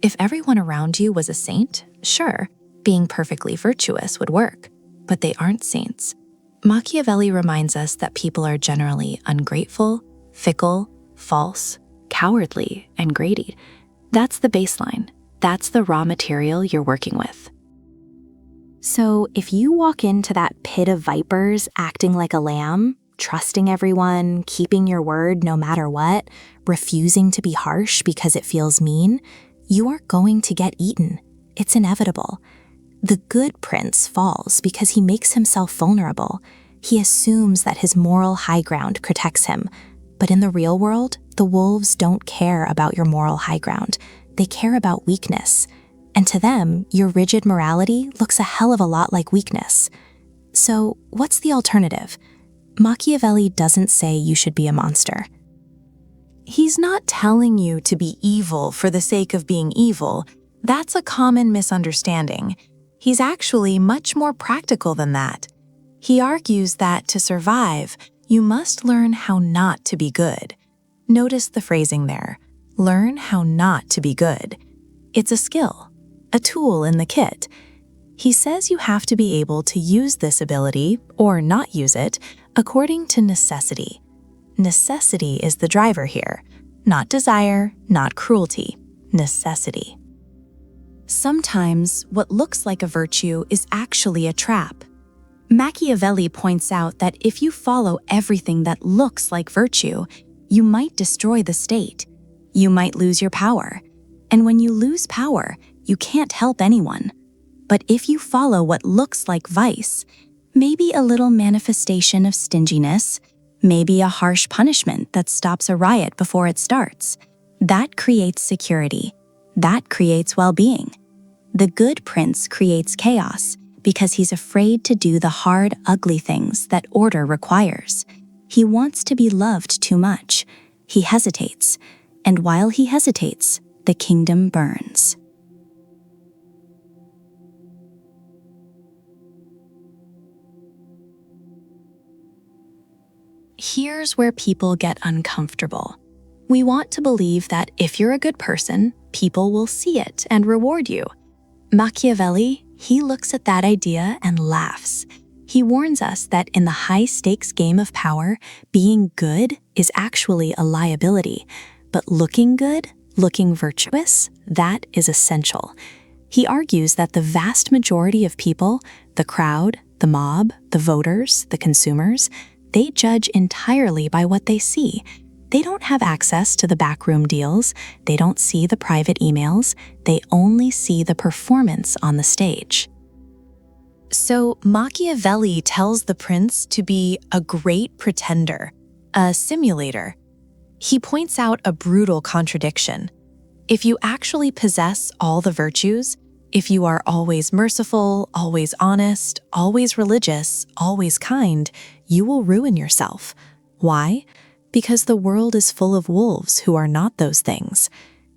If everyone around you was a saint, sure, being perfectly virtuous would work, but they aren't saints. Machiavelli reminds us that people are generally ungrateful, fickle, false, Cowardly and greedy. That's the baseline. That's the raw material you're working with. So if you walk into that pit of vipers acting like a lamb, trusting everyone, keeping your word no matter what, refusing to be harsh because it feels mean, you are going to get eaten. It's inevitable. The good prince falls because he makes himself vulnerable. He assumes that his moral high ground protects him. But in the real world, the wolves don't care about your moral high ground. They care about weakness. And to them, your rigid morality looks a hell of a lot like weakness. So what's the alternative? Machiavelli doesn't say you should be a monster. He's not telling you to be evil for the sake of being evil. That's a common misunderstanding. He's actually much more practical than that. He argues that to survive, you must learn how not to be good. Notice the phrasing there. Learn how not to be good. It's a skill, a tool in the kit. He says you have to be able to use this ability, or not use it, according to necessity. Necessity is the driver here. Not desire, not cruelty. Necessity. Sometimes what looks like a virtue is actually a trap. Machiavelli points out that if you follow everything that looks like virtue, you might destroy the state. You might lose your power. And when you lose power, you can't help anyone. But if you follow what looks like vice, maybe a little manifestation of stinginess, maybe a harsh punishment that stops a riot before it starts, that creates security. That creates well-being. The good prince creates chaos because he's afraid to do the hard, ugly things that order requires. He wants to be loved too much. He hesitates. And while he hesitates, the kingdom burns. Here's where people get uncomfortable. We want to believe that if you're a good person, people will see it and reward you. Machiavelli, he looks at that idea and laughs. He warns us that in the high-stakes game of power, being good is actually a liability. But looking good, looking virtuous, that is essential. He argues that the vast majority of people, the crowd, the mob, the voters, the consumers, they judge entirely by what they see. They don't have access to the backroom deals. They don't see the private emails. They only see the performance on the stage. So Machiavelli tells the prince to be a great pretender, a simulator. He points out a brutal contradiction. If you actually possess all the virtues, if you are always merciful, always honest, always religious, always kind, you will ruin yourself. Why? Because the world is full of wolves who are not those things.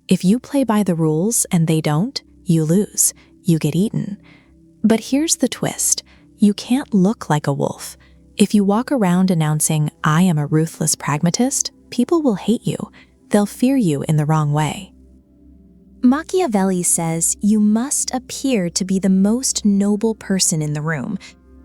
If you play by the rules and they don't, you lose. You get eaten. But here's the twist. You can't look like a wolf. If you walk around announcing, "I am a ruthless pragmatist," people will hate you. They'll fear you in the wrong way. Machiavelli says you must appear to be the most noble person in the room.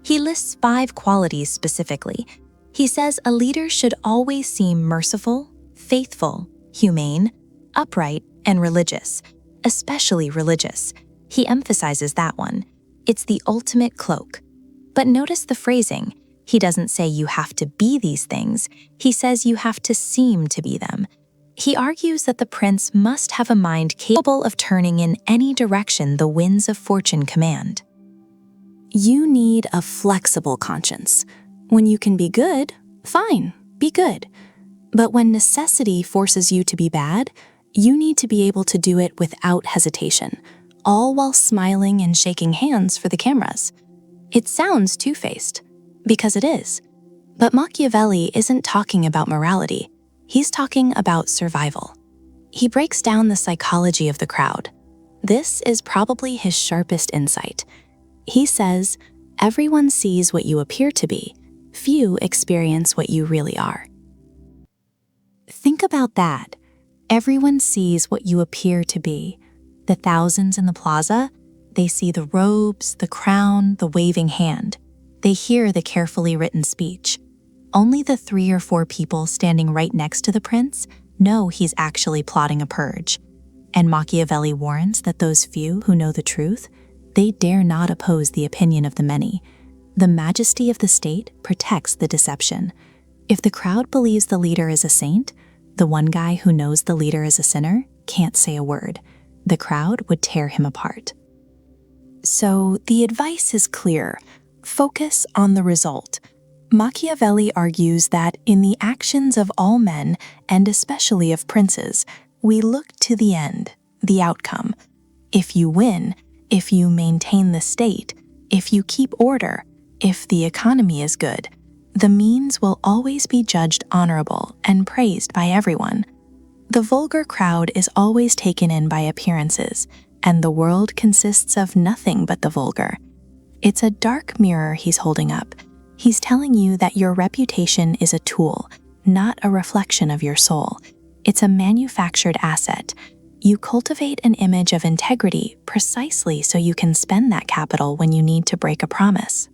He lists 5 qualities specifically. He says a leader should always seem merciful, faithful, humane, upright, and religious, especially religious. He emphasizes that one. It's the ultimate cloak. But notice the phrasing. He doesn't say you have to be these things. He says you have to seem to be them. He argues that the prince must have a mind capable of turning in any direction the winds of fortune command. You need a flexible conscience. When you can be good, fine, be good. But when necessity forces you to be bad, you need to be able to do it without hesitation, all while smiling and shaking hands for the cameras. It sounds two-faced, because it is. But Machiavelli isn't talking about morality. He's talking about survival. He breaks down the psychology of the crowd. This is probably his sharpest insight. He says, everyone sees what you appear to be. Few experience what you really are. Think about that. Everyone sees what you appear to be. The thousands in the plaza, they see the robes, the crown, the waving hand. They hear the carefully written speech. Only the 3 or 4 people standing right next to the prince know he's actually plotting a purge. And Machiavelli warns that those few who know the truth, they dare not oppose the opinion of the many. The majesty of the state protects the deception. If the crowd believes the leader is a saint, the one guy who knows the leader is a sinner can't say a word. The crowd would tear him apart. So the advice is clear. Focus on the result. Machiavelli argues that in the actions of all men, and especially of princes, we look to the end, the outcome. If you win, if you maintain the state, if you keep order, if the economy is good, the means will always be judged honorable and praised by everyone. The vulgar crowd is always taken in by appearances, and the world consists of nothing but the vulgar. It's a dark mirror he's holding up. He's telling you that your reputation is a tool, not a reflection of your soul. It's a manufactured asset. You cultivate an image of integrity precisely so you can spend that capital when you need to break a promise.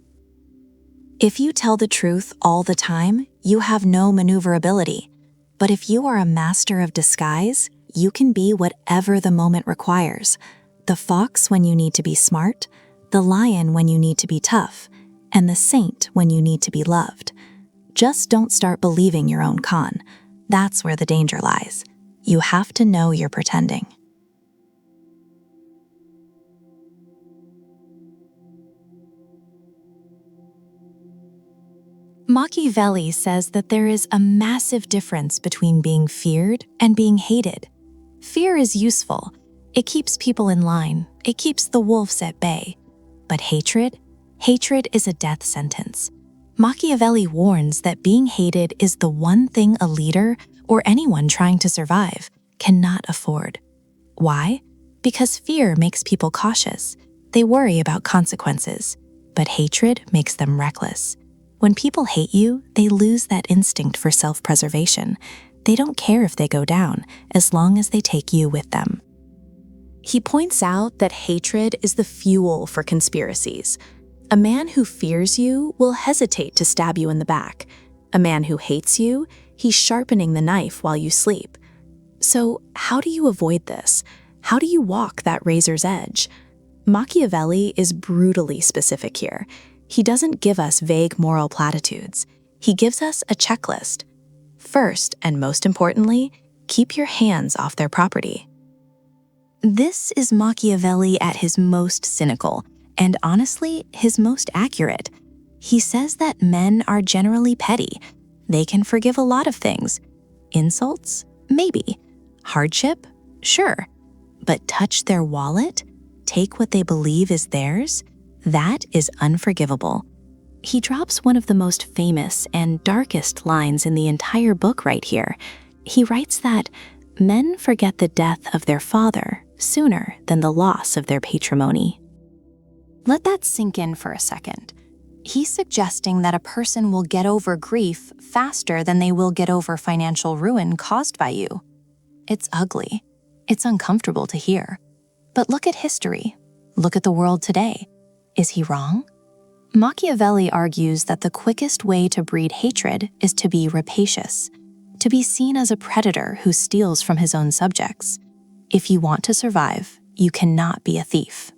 If you tell the truth all the time, you have no maneuverability. But if you are a master of disguise, you can be whatever the moment requires. The fox when you need to be smart, the lion when you need to be tough, and the saint when you need to be loved. Just don't start believing your own con. That's where the danger lies. You have to know you're pretending. Machiavelli says that there is a massive difference between being feared and being hated. Fear is useful. It keeps people in line. It keeps the wolves at bay. But hatred is a death sentence. Machiavelli warns that being hated is the one thing a leader or anyone trying to survive cannot afford. Why? Because fear makes people cautious. They worry about consequences. But hatred makes them reckless. When people hate you, they lose that instinct for self-preservation. They don't care if they go down, as long as they take you with them. He points out that hatred is the fuel for conspiracies. A man who fears you will hesitate to stab you in the back. A man who hates you, he's sharpening the knife while you sleep. So how do you avoid this? How do you walk that razor's edge? Machiavelli is brutally specific here. He doesn't give us vague moral platitudes. He gives us a checklist. First, and most importantly, keep your hands off their property. This is Machiavelli at his most cynical, and honestly, his most accurate. He says that men are generally petty. They can forgive a lot of things. Insults? Maybe. Hardship? Sure. But touch their wallet? Take what they believe is theirs? That is unforgivable. He drops one of the most famous and darkest lines in the entire book right here. He writes that men forget the death of their father sooner than the loss of their patrimony. Let that sink in for a second. He's suggesting that a person will get over grief faster than they will get over financial ruin caused by you. It's ugly. It's uncomfortable to hear. But look at history. Look at the world today. Is he wrong? Machiavelli argues that the quickest way to breed hatred is to be rapacious, to be seen as a predator who steals from his own subjects. If you want to survive, you cannot be a thief.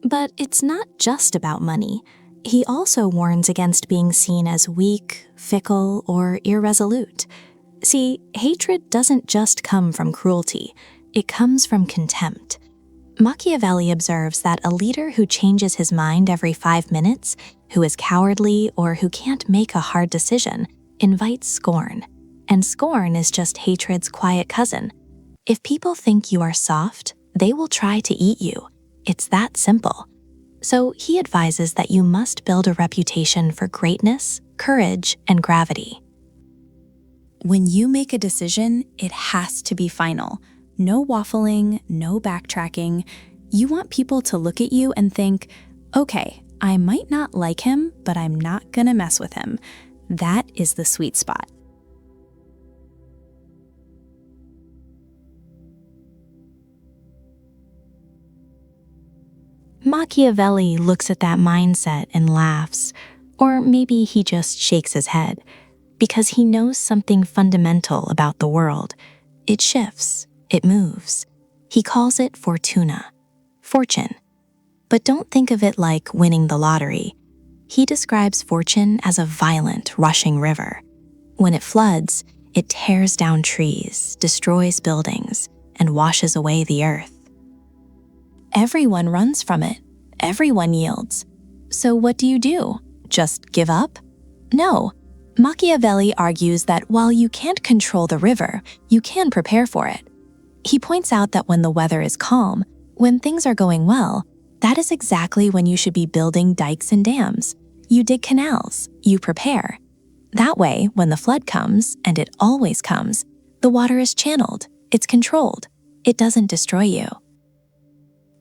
But it's not just about money. He also warns against being seen as weak, fickle, or irresolute. See, hatred doesn't just come from cruelty. It comes from contempt. Machiavelli observes that a leader who changes his mind every 5 minutes, who is cowardly, or who can't make a hard decision, invites scorn. And scorn is just hatred's quiet cousin. If people think you are soft, they will try to eat you. It's that simple. So he advises that you must build a reputation for greatness, courage, and gravity. When you make a decision, it has to be final. No waffling, no backtracking. You want people to look at you and think, okay, I might not like him, but I'm not gonna mess with him. That is the sweet spot. Machiavelli looks at that mindset and laughs, or maybe he just shakes his head, because he knows something fundamental about the world. It shifts, it moves. He calls it Fortuna, fortune. But don't think of it like winning the lottery. He describes fortune as a violent, rushing river. When it floods, it tears down trees, destroys buildings, and washes away the earth. Everyone runs from it. Everyone yields. So what do? Just give up? No. Machiavelli argues that while you can't control the river, you can prepare for it. He points out that when the weather is calm, when things are going well, that is exactly when you should be building dikes and dams. You dig canals, you prepare. That way, when the flood comes, and it always comes, the water is channeled, it's controlled, it doesn't destroy you.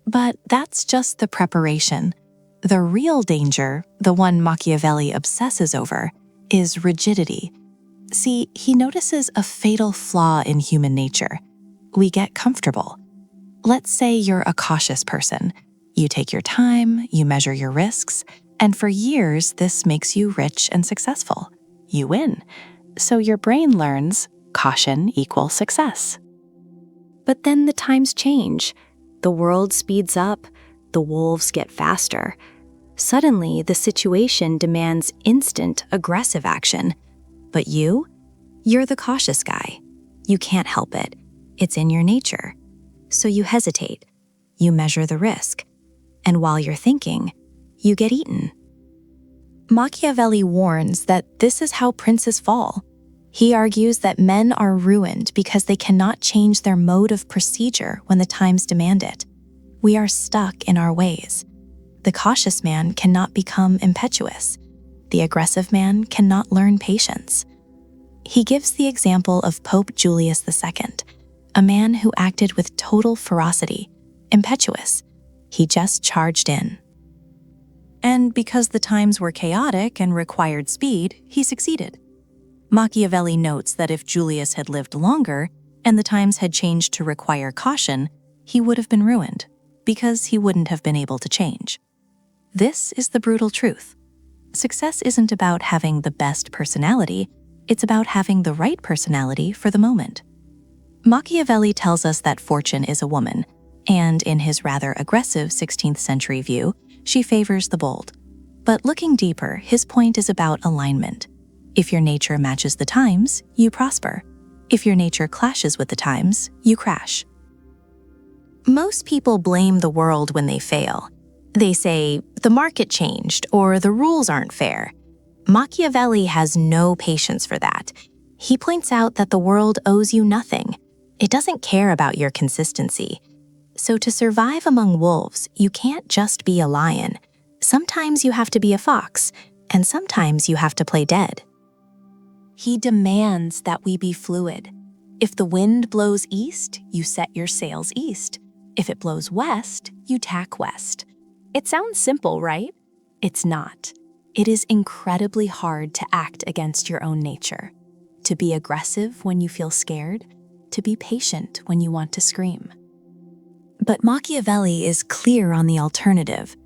But that's just the preparation. The real danger, the one Machiavelli obsesses over, is rigidity. See, he notices a fatal flaw in human nature. We get comfortable. Let's say you're a cautious person. You take your time, you measure your risks, and for years this makes you rich and successful. You win. So your brain learns caution equals success. But then the times change. The world speeds up, the wolves get faster. Suddenly, the situation demands instant, aggressive action. But you're the cautious guy. You can't help it. It's in your nature. So you hesitate. You measure the risk. And while you're thinking, you get eaten. Machiavelli warns that this is how princes fall. He argues that men are ruined because they cannot change their mode of procedure when the times demand it. We are stuck in our ways. The cautious man cannot become impetuous. The aggressive man cannot learn patience. He gives the example of Pope Julius II, a man who acted with total ferocity, impetuous. He just charged in. And because the times were chaotic and required speed, he succeeded. Machiavelli notes that if Julius had lived longer and the times had changed to require caution, he would have been ruined, because he wouldn't have been able to change. This is the brutal truth. Success isn't about having the best personality, it's about having the right personality for the moment. Machiavelli tells us that fortune is a woman, and in his rather aggressive 16th century view, she favors the bold. But looking deeper, his point is about alignment. If your nature matches the times, you prosper. If your nature clashes with the times, you crash. Most people blame the world when they fail. They say, the market changed, or the rules aren't fair. Machiavelli has no patience for that. He points out that the world owes you nothing. It doesn't care about your consistency. So to survive among wolves, you can't just be a lion. Sometimes you have to be a fox, and sometimes you have to play dead. He demands that we be fluid. If the wind blows east, you set your sails east. If it blows west, you tack west. It sounds simple, right? It's not. It is incredibly hard to act against your own nature. To be aggressive when you feel scared, to be patient when you want to scream. But Machiavelli is clear on the alternative.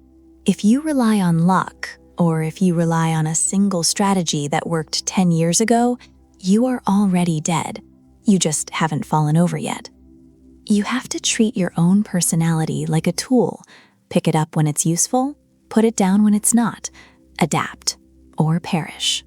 If you rely on luck, or if you rely on a single strategy that worked 10 years ago, you are already dead. You just haven't fallen over yet. You have to treat your own personality like a tool. Pick it up when it's useful, put it down when it's not. Adapt or perish.